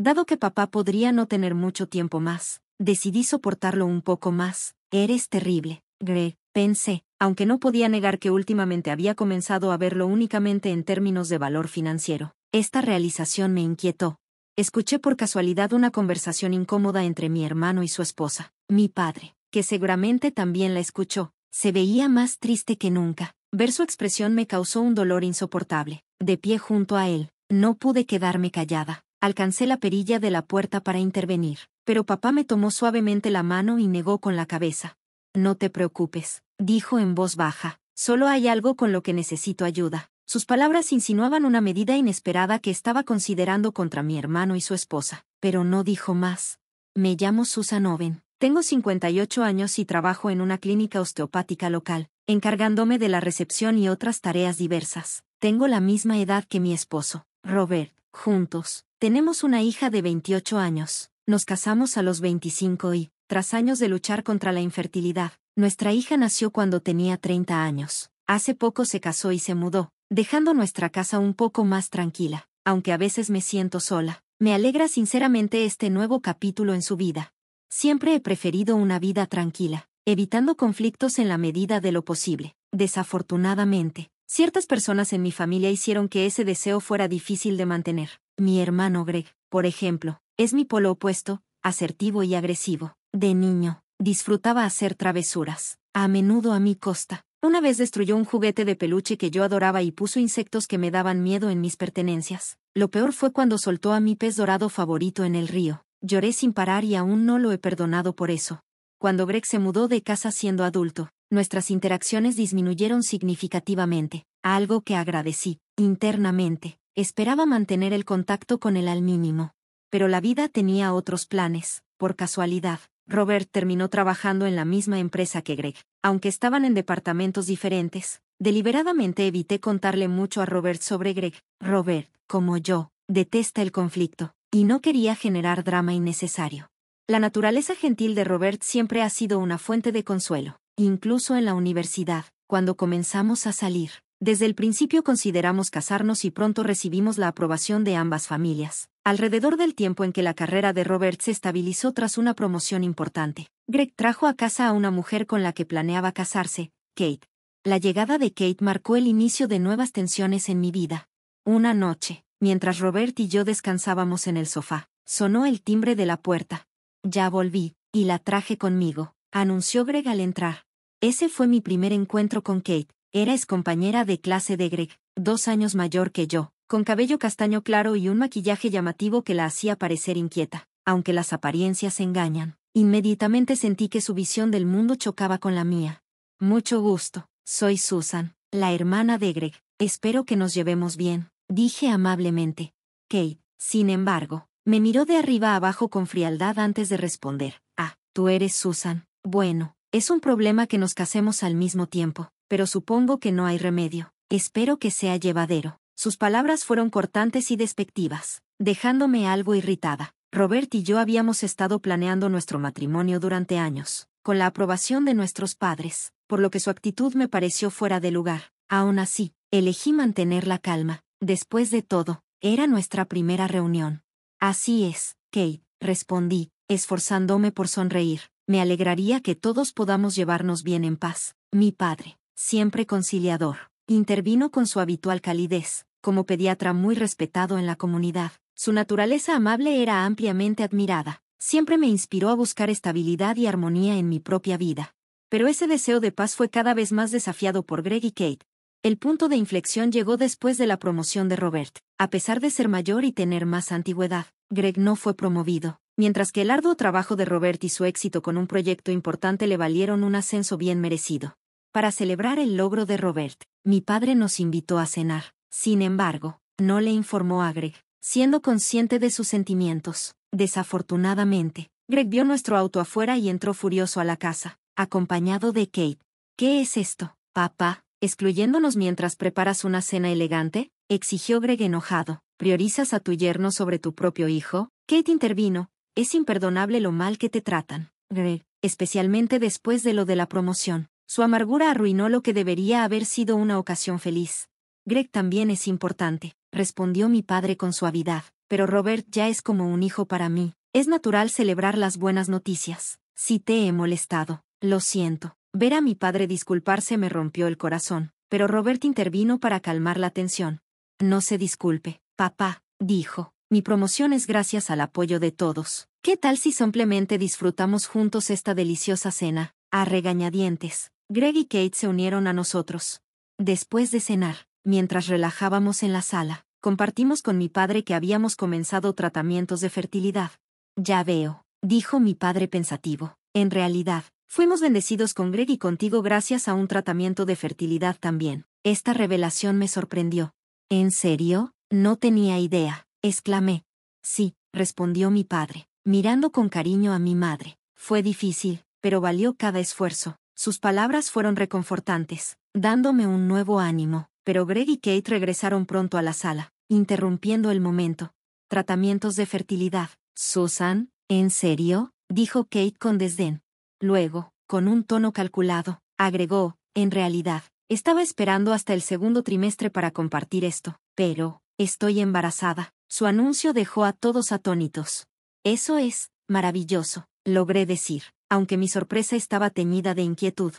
Dado que papá podría no tener mucho tiempo más, decidí soportarlo un poco más. Eres terrible, Greg, pensé, aunque no podía negar que últimamente había comenzado a verlo únicamente en términos de valor financiero. Esta realización me inquietó. Escuché por casualidad una conversación incómoda entre mi hermano y su esposa. Mi padre, que seguramente también la escuchó, se veía más triste que nunca. Ver su expresión me causó un dolor insoportable. De pie junto a él, no pude quedarme callada. Alcancé la perilla de la puerta para intervenir, pero papá me tomó suavemente la mano y negó con la cabeza. No te preocupes, dijo en voz baja. Solo hay algo con lo que necesito ayuda. Sus palabras insinuaban una medida inesperada que estaba considerando contra mi hermano y su esposa, pero no dijo más. Me llamo Susan Owen. Tengo 58 años y trabajo en una clínica osteopática local, encargándome de la recepción y otras tareas diversas. Tengo la misma edad que mi esposo, Robert. Juntos, tenemos una hija de 28 años. Nos casamos a los 25 y, tras años de luchar contra la infertilidad, nuestra hija nació cuando tenía 30 años. Hace poco se casó y se mudó, dejando nuestra casa un poco más tranquila. Aunque a veces me siento sola, me alegra sinceramente este nuevo capítulo en su vida. Siempre he preferido una vida tranquila, evitando conflictos en la medida de lo posible. Desafortunadamente, ciertas personas en mi familia hicieron que ese deseo fuera difícil de mantener. Mi hermano Greg, por ejemplo, es mi polo opuesto, asertivo y agresivo. De niño, disfrutaba hacer travesuras, a menudo a mi costa. Una vez destruyó un juguete de peluche que yo adoraba y puso insectos que me daban miedo en mis pertenencias. Lo peor fue cuando soltó a mi pez dorado favorito en el río. Lloré sin parar y aún no lo he perdonado por eso. Cuando Greg se mudó de casa siendo adulto, nuestras interacciones disminuyeron significativamente, algo que agradecí, internamente. Esperaba mantener el contacto con él al mínimo. Pero la vida tenía otros planes. Por casualidad, Robert terminó trabajando en la misma empresa que Greg, aunque estaban en departamentos diferentes. Deliberadamente evité contarle mucho a Robert sobre Greg. Robert, como yo, detesta el conflicto, y no quería generar drama innecesario. La naturaleza gentil de Robert siempre ha sido una fuente de consuelo, incluso en la universidad, cuando comenzamos a salir. Desde el principio consideramos casarnos y pronto recibimos la aprobación de ambas familias. Alrededor del tiempo en que la carrera de Robert se estabilizó tras una promoción importante, Greg trajo a casa a una mujer con la que planeaba casarse, Kate. La llegada de Kate marcó el inicio de nuevas tensiones en mi vida. Una noche, mientras Robert y yo descansábamos en el sofá, sonó el timbre de la puerta. Ya volví, y la traje conmigo, anunció Greg al entrar. Ese fue mi primer encuentro con Kate. Era excompañera de clase de Greg, 2 años mayor que yo, con cabello castaño claro y un maquillaje llamativo que la hacía parecer inquieta. Aunque las apariencias engañan, inmediatamente sentí que su visión del mundo chocaba con la mía. Mucho gusto, soy Susan, la hermana de Greg. Espero que nos llevemos bien, dije amablemente. Kate, sin embargo, me miró de arriba a abajo con frialdad antes de responder. Ah, tú eres Susan. Bueno, es un problema que nos casemos al mismo tiempo, pero supongo que no hay remedio. Espero que sea llevadero. Sus palabras fueron cortantes y despectivas, dejándome algo irritada. Robert y yo habíamos estado planeando nuestro matrimonio durante años, con la aprobación de nuestros padres, por lo que su actitud me pareció fuera de lugar. Aún así, elegí mantener la calma. Después de todo, era nuestra primera reunión. Así es, Kate, respondí, esforzándome por sonreír. Me alegraría que todos podamos llevarnos bien en paz. Mi padre, siempre conciliador, intervino con su habitual calidez, como pediatra muy respetado en la comunidad. Su naturaleza amable era ampliamente admirada. Siempre me inspiró a buscar estabilidad y armonía en mi propia vida. Pero ese deseo de paz fue cada vez más desafiado por Greg y Kate. El punto de inflexión llegó después de la promoción de Robert. A pesar de ser mayor y tener más antigüedad, Greg no fue promovido, mientras que el arduo trabajo de Robert y su éxito con un proyecto importante le valieron un ascenso bien merecido. Para celebrar el logro de Robert, mi padre nos invitó a cenar. Sin embargo, no le informó a Greg, siendo consciente de sus sentimientos. Desafortunadamente, Greg vio nuestro auto afuera y entró furioso a la casa, acompañado de Kate. ¿Qué es esto, papá? ¿Excluyéndonos mientras preparas una cena elegante?, exigió Greg enojado. ¿Priorizas a tu yerno sobre tu propio hijo? Kate intervino. Es imperdonable lo mal que te tratan, Greg, especialmente después de lo de la promoción. Su amargura arruinó lo que debería haber sido una ocasión feliz. Greg también es importante, respondió mi padre con suavidad. pero Robert ya es como un hijo para mí. Es natural celebrar las buenas noticias. Si te he molestado, lo siento. Ver a mi padre disculparse me rompió el corazón, pero Robert intervino para calmar la tensión. No se disculpe, papá, dijo. Mi promoción es gracias al apoyo de todos. ¿Qué tal si simplemente disfrutamos juntos esta deliciosa cena? A regañadientes, Greg y Kate se unieron a nosotros. Después de cenar, mientras relajábamos en la sala, compartimos con mi padre que habíamos comenzado tratamientos de fertilidad. Ya veo, dijo mi padre pensativo. En realidad, fuimos bendecidos con Greg y contigo gracias a un tratamiento de fertilidad también. Esta revelación me sorprendió. ¿En serio? No tenía idea, exclamé. Sí, respondió mi padre, mirando con cariño a mi madre. Fue difícil, pero valió cada esfuerzo. Sus palabras fueron reconfortantes, dándome un nuevo ánimo, pero Greg y Kate regresaron pronto a la sala, interrumpiendo el momento. Tratamientos de fertilidad. Susan, ¿en serio? Dijo Kate con desdén. Luego, con un tono calculado, agregó, en realidad, estaba esperando hasta el segundo trimestre para compartir esto, pero, estoy embarazada. Su anuncio dejó a todos atónitos. Eso es maravilloso, logré decir, aunque mi sorpresa estaba teñida de inquietud.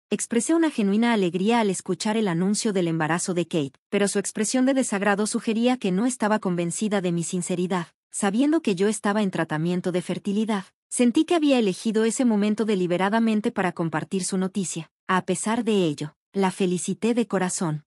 Expresé una genuina alegría al escuchar el anuncio del embarazo de Kate, pero su expresión de desagrado sugería que no estaba convencida de mi sinceridad. Sabiendo que yo estaba en tratamiento de fertilidad, sentí que había elegido ese momento deliberadamente para compartir su noticia. A pesar de ello, la felicité de corazón.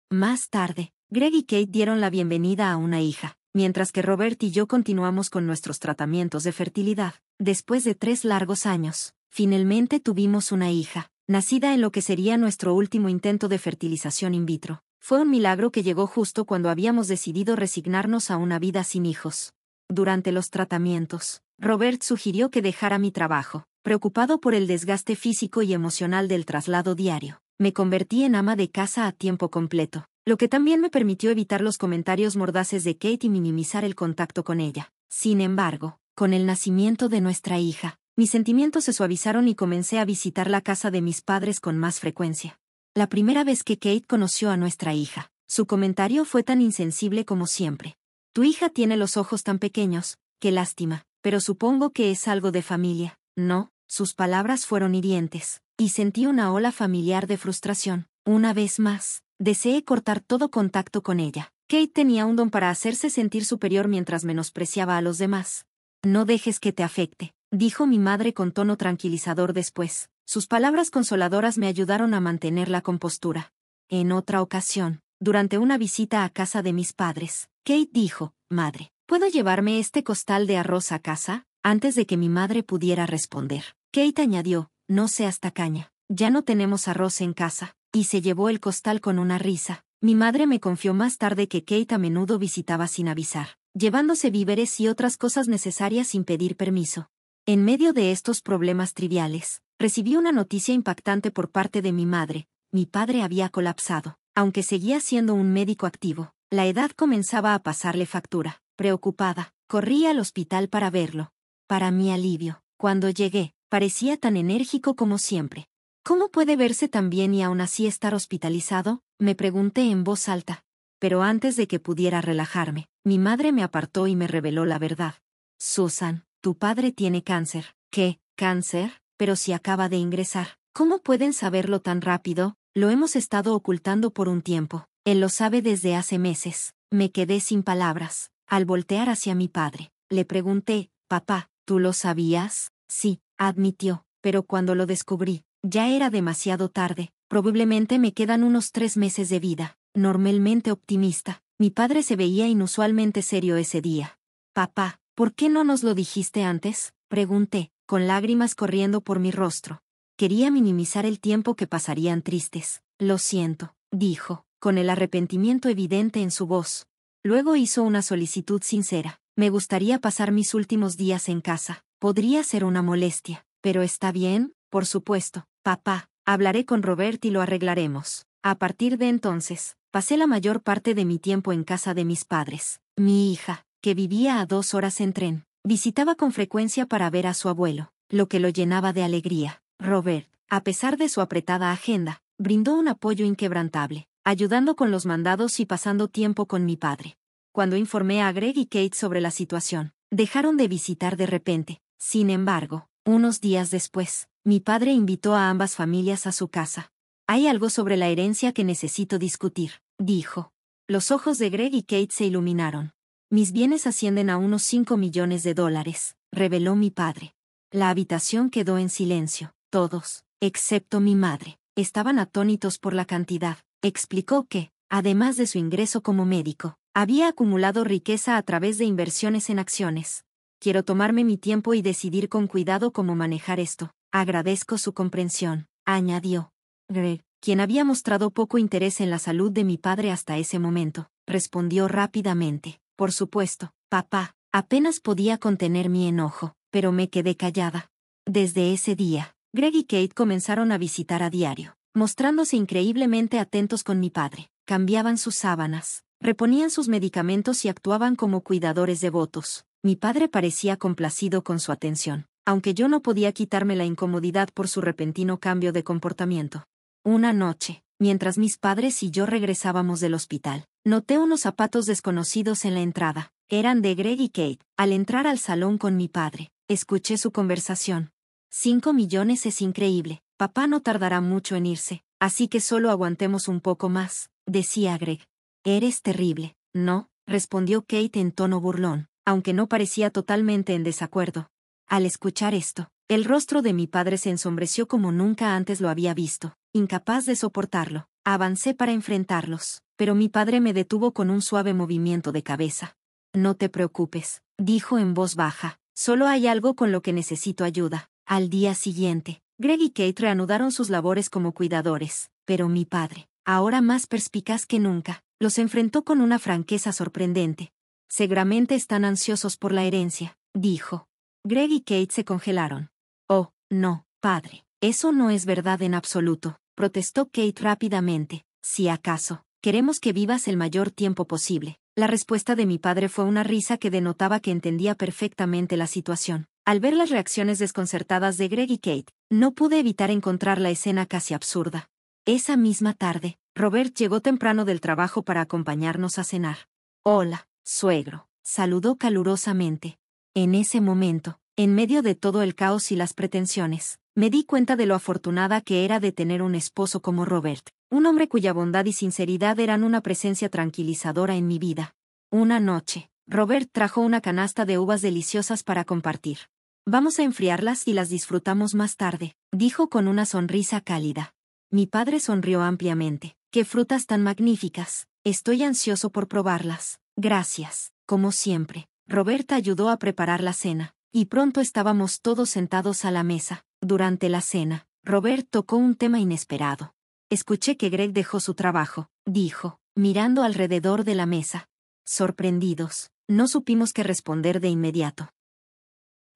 Más tarde, Greg y Kate dieron la bienvenida a una hija, mientras que Robert y yo continuamos con nuestros tratamientos de fertilidad. Después de 3 largos años, finalmente tuvimos una hija, nacida en lo que sería nuestro último intento de fertilización in vitro. Fue un milagro que llegó justo cuando habíamos decidido resignarnos a una vida sin hijos. Durante los tratamientos, Robert sugirió que dejara mi trabajo, preocupado por el desgaste físico y emocional del traslado diario. Me convertí en ama de casa a tiempo completo, lo que también me permitió evitar los comentarios mordaces de Kate y minimizar el contacto con ella. Sin embargo, con el nacimiento de nuestra hija, mis sentimientos se suavizaron y comencé a visitar la casa de mis padres con más frecuencia. La primera vez que Kate conoció a nuestra hija, su comentario fue tan insensible como siempre. Tu hija tiene los ojos tan pequeños, qué lástima, pero supongo que es algo de familia, ¿no? Sus palabras fueron hirientes, y sentí una ola familiar de frustración. Una vez más, deseé cortar todo contacto con ella. Kate tenía un don para hacerse sentir superior mientras menospreciaba a los demás. No dejes que te afecte, dijo mi madre con tono tranquilizador después. Sus palabras consoladoras me ayudaron a mantener la compostura. En otra ocasión, durante una visita a casa de mis padres, Kate dijo, «Madre, ¿puedo llevarme este costal de arroz a casa?». Antes de que mi madre pudiera responder, Kate añadió, «No seas tacaña, ya no tenemos arroz en casa», y se llevó el costal con una risa. Mi madre me confió más tarde que Kate a menudo visitaba sin avisar, llevándose víveres y otras cosas necesarias sin pedir permiso. En medio de estos problemas triviales, recibí una noticia impactante por parte de mi madre. Mi padre había colapsado. Aunque seguía siendo un médico activo, la edad comenzaba a pasarle factura. Preocupada, corrí al hospital para verlo. Para mi alivio, cuando llegué, parecía tan enérgico como siempre. ¿Cómo puede verse tan bien y aún así estar hospitalizado?, me pregunté en voz alta. Pero antes de que pudiera relajarme, mi madre me apartó y me reveló la verdad. Susan, tu padre tiene cáncer. ¿Qué? ¿Cáncer? Pero si acaba de ingresar. ¿Cómo pueden saberlo tan rápido? Lo hemos estado ocultando por un tiempo. Él lo sabe desde hace meses. Me quedé sin palabras. Al voltear hacia mi padre, le pregunté, «Papá, ¿tú lo sabías?». «Sí», admitió, «pero cuando lo descubrí, ya era demasiado tarde. Probablemente me quedan unos 3 meses de vida». Normalmente optimista, mi padre se veía inusualmente serio ese día. «Papá, ¿por qué no nos lo dijiste antes?», pregunté, con lágrimas corriendo por mi rostro. Quería minimizar el tiempo que pasarían tristes. «Lo siento», dijo, con el arrepentimiento evidente en su voz. Luego hizo una solicitud sincera. «Me gustaría pasar mis últimos días en casa. Podría ser una molestia, pero ¿está bien?». «Por supuesto, papá. Hablaré con Robert y lo arreglaremos». A partir de entonces, pasé la mayor parte de mi tiempo en casa de mis padres. Mi hija, que vivía a 2 horas en tren, visitaba con frecuencia para ver a su abuelo, lo que lo llenaba de alegría. Robert, a pesar de su apretada agenda, brindó un apoyo inquebrantable, ayudando con los mandados y pasando tiempo con mi padre. cuando informé a Greg y Kate sobre la situación. Dejaron de visitar de repente. Sin embargo, unos días después, mi padre invitó a ambas familias a su casa. Hay algo sobre la herencia que necesito discutir, dijo. Los ojos de Greg y Kate se iluminaron. Mis bienes ascienden a unos $5 millones, reveló mi padre. La habitación quedó en silencio. Todos, excepto mi madre, estaban atónitos por la cantidad. Explicó que, además de su ingreso como médico, había acumulado riqueza a través de inversiones en acciones. Quiero tomarme mi tiempo y decidir con cuidado cómo manejar esto. Agradezco su comprensión, añadió. Greg, quien había mostrado poco interés en la salud de mi padre hasta ese momento, respondió rápidamente. Por supuesto, papá. Apenas podía contener mi enojo, pero me quedé callada. Desde ese día, Greg y Kate comenzaron a visitar a diario, mostrándose increíblemente atentos con mi padre. Cambiaban sus sábanas, reponían sus medicamentos y actuaban como cuidadores devotos. Mi padre parecía complacido con su atención, aunque yo no podía quitarme la incomodidad por su repentino cambio de comportamiento. Una noche, mientras mis padres y yo regresábamos del hospital, noté unos zapatos desconocidos en la entrada. Eran de Greg y Kate. Al entrar al salón con mi padre, escuché su conversación. 5 millones es increíble. Papá no tardará mucho en irse, así que solo aguantemos un poco más, decía Greg. Eres terrible, ¿no? Respondió Kate en tono burlón, aunque no parecía totalmente en desacuerdo. Al escuchar esto, el rostro de mi padre se ensombreció como nunca antes lo había visto, incapaz de soportarlo. Avancé para enfrentarlos, pero mi padre me detuvo con un suave movimiento de cabeza. No te preocupes, dijo en voz baja, solo hay algo con lo que necesito ayuda. Al día siguiente, Greg y Kate reanudaron sus labores como cuidadores, pero mi padre, ahora más perspicaz que nunca, los enfrentó con una franqueza sorprendente. Seguramente están ansiosos por la herencia, dijo. Greg y Kate se congelaron. Oh, no, padre, eso no es verdad en absoluto, protestó Kate rápidamente. Si acaso, queremos que vivas el mayor tiempo posible. La respuesta de mi padre fue una risa que denotaba que entendía perfectamente la situación. Al ver las reacciones desconcertadas de Greg y Kate, no pude evitar encontrar la escena casi absurda. Esa misma tarde, Robert llegó temprano del trabajo para acompañarnos a cenar. Hola, suegro, saludó calurosamente. En ese momento, en medio de todo el caos y las pretensiones, me di cuenta de lo afortunada que era de tener un esposo como Robert. Un hombre cuya bondad y sinceridad eran una presencia tranquilizadora en mi vida. Una noche, Robert trajo una canasta de uvas deliciosas para compartir. Vamos a enfriarlas y las disfrutamos más tarde, dijo con una sonrisa cálida. Mi padre sonrió ampliamente. ¡Qué frutas tan magníficas! Estoy ansioso por probarlas. Gracias. Como siempre, Robert ayudó a preparar la cena, y pronto estábamos todos sentados a la mesa. Durante la cena, Robert tocó un tema inesperado. Escuché que Greg dejó su trabajo, dijo, mirando alrededor de la mesa. Sorprendidos, no supimos qué responder de inmediato.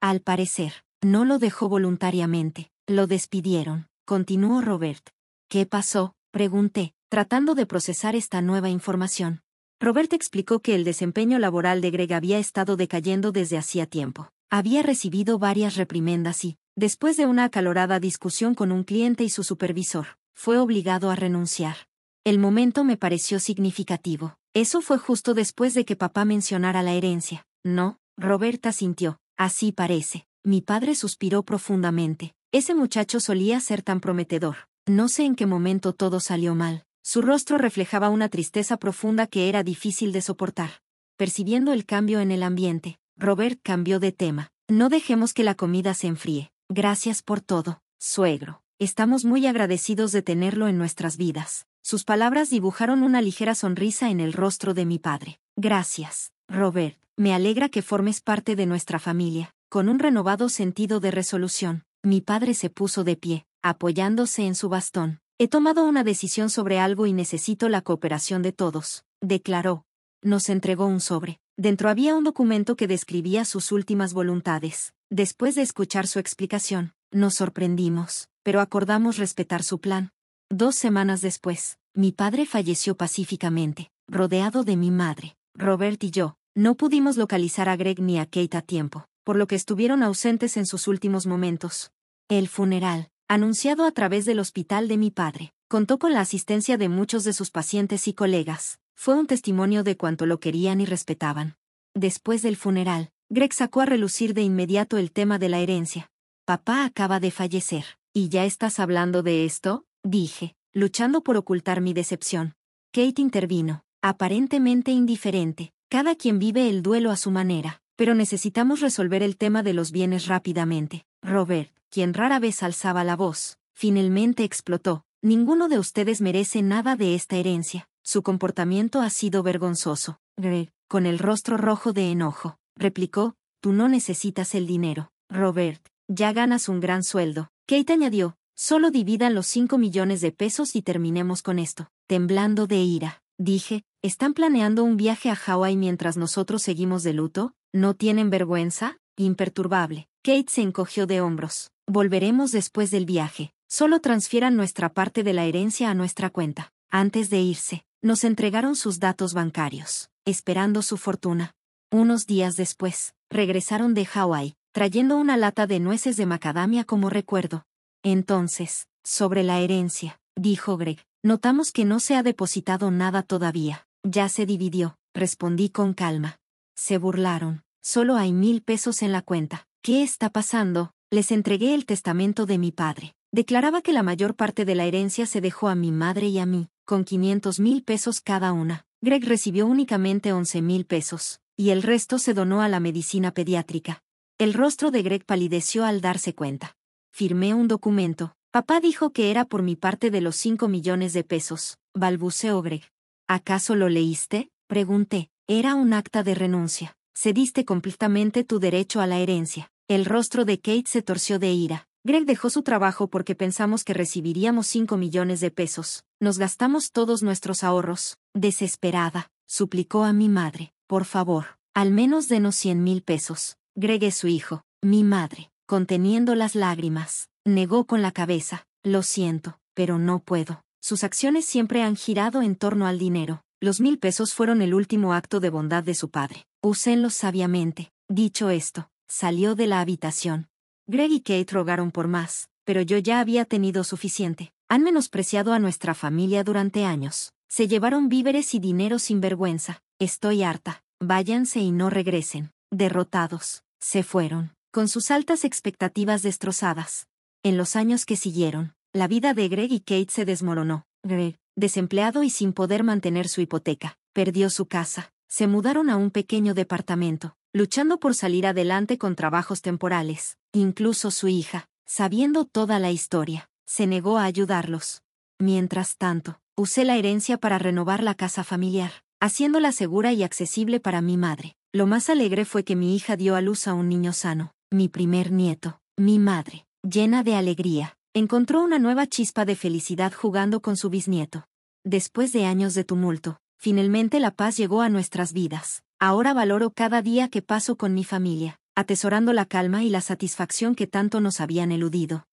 Al parecer, no lo dejó voluntariamente, lo despidieron, continuó Robert. ¿Qué pasó?, pregunté, tratando de procesar esta nueva información. Robert explicó que el desempeño laboral de Greg había estado decayendo desde hacía tiempo. Había recibido varias reprimendas y, después de una acalorada discusión con un cliente y su supervisor, fue obligado a renunciar. El momento me pareció significativo. Eso fue justo después de que papá mencionara la herencia. No, Robert asintió. Así parece. Mi padre suspiró profundamente. Ese muchacho solía ser tan prometedor. No sé en qué momento todo salió mal. Su rostro reflejaba una tristeza profunda que era difícil de soportar. Percibiendo el cambio en el ambiente, Robert cambió de tema. No dejemos que la comida se enfríe. Gracias por todo, suegro. Estamos muy agradecidos de tenerlo en nuestras vidas. Sus palabras dibujaron una ligera sonrisa en el rostro de mi padre. Gracias, Robert. Me alegra que formes parte de nuestra familia. Con un renovado sentido de resolución, mi padre se puso de pie, apoyándose en su bastón. He tomado una decisión sobre algo y necesito la cooperación de todos, declaró. Nos entregó un sobre. Dentro había un documento que describía sus últimas voluntades. Después de escuchar su explicación, nos sorprendimos, pero acordamos respetar su plan. 2 semanas después, mi padre falleció pacíficamente, rodeado de mi madre. Robert y yo no pudimos localizar a Greg ni a Kate a tiempo, por lo que estuvieron ausentes en sus últimos momentos. El funeral, anunciado a través del hospital de mi padre, contó con la asistencia de muchos de sus pacientes y colegas. Fue un testimonio de cuánto lo querían y respetaban. Después del funeral, Greg sacó a relucir de inmediato el tema de la herencia. Papá acaba de fallecer. ¿Y ya estás hablando de esto?, dije, luchando por ocultar mi decepción. Kate intervino, aparentemente indiferente. Cada quien vive el duelo a su manera, pero necesitamos resolver el tema de los bienes rápidamente. Robert, quien rara vez alzaba la voz, finalmente explotó. Ninguno de ustedes merece nada de esta herencia. Su comportamiento ha sido vergonzoso. Greg, con el rostro rojo de enojo, replicó, tú no necesitas el dinero. Robert, ya ganas un gran sueldo. Kate añadió, solo dividan los 5 millones de pesos y terminemos con esto. Temblando de ira, dije, ¿están planeando un viaje a Hawái mientras nosotros seguimos de luto? ¿No tienen vergüenza? Imperturbable. Kate se encogió de hombros. Volveremos después del viaje. Solo transfieran nuestra parte de la herencia a nuestra cuenta. Antes de irse, nos entregaron sus datos bancarios, esperando su fortuna. Unos días después, regresaron de Hawái, trayendo una lata de nueces de macadamia como recuerdo. Entonces, sobre la herencia, dijo Greg, notamos que no se ha depositado nada todavía. Ya se dividió, respondí con calma. Se burlaron. Solo hay 1,000 pesos en la cuenta. ¿Qué está pasando? Les entregué el testamento de mi padre. Declaraba que la mayor parte de la herencia se dejó a mi madre y a mí, con 500,000 pesos cada una. Greg recibió únicamente 11,000 pesos, y el resto se donó a la medicina pediátrica. El rostro de Greg palideció al darse cuenta. Firmé un documento. Papá dijo que era por mi parte de los 5 millones de pesos, balbuceó Greg. ¿Acaso lo leíste?, pregunté. Era un acta de renuncia. Cediste completamente tu derecho a la herencia. El rostro de Kate se torció de ira. Greg dejó su trabajo porque pensamos que recibiríamos 5 millones de pesos. Nos gastamos todos nuestros ahorros. Desesperada, suplicó a mi madre. Por favor, al menos denos 100,000 pesos. Greg es su hijo. Mi madre, conteniendo las lágrimas, negó con la cabeza. Lo siento, pero no puedo. Sus acciones siempre han girado en torno al dinero. Los 1,000 pesos fueron el último acto de bondad de su padre. Úsenlos sabiamente. Dicho esto, salió de la habitación. Greg y Kate rogaron por más, pero yo ya había tenido suficiente. Han menospreciado a nuestra familia durante años. Se llevaron víveres y dinero sin vergüenza. Estoy harta. Váyanse y no regresen. Derrotados, se fueron, con sus altas expectativas destrozadas. En los años que siguieron, la vida de Greg y Kate se desmoronó. Greg, desempleado y sin poder mantener su hipoteca, perdió su casa. Se mudaron a un pequeño departamento, luchando por salir adelante con trabajos temporales. Incluso su hija, sabiendo toda la historia, se negó a ayudarlos. Mientras tanto, usé la herencia para renovar la casa familiar, haciéndola segura y accesible para mi madre. Lo más alegre fue que mi hija dio a luz a un niño sano, mi primer nieto. Mi madre, llena de alegría, encontró una nueva chispa de felicidad jugando con su bisnieto. Después de años de tumulto, finalmente la paz llegó a nuestras vidas. Ahora valoro cada día que paso con mi familia, atesorando la calma y la satisfacción que tanto nos habían eludido.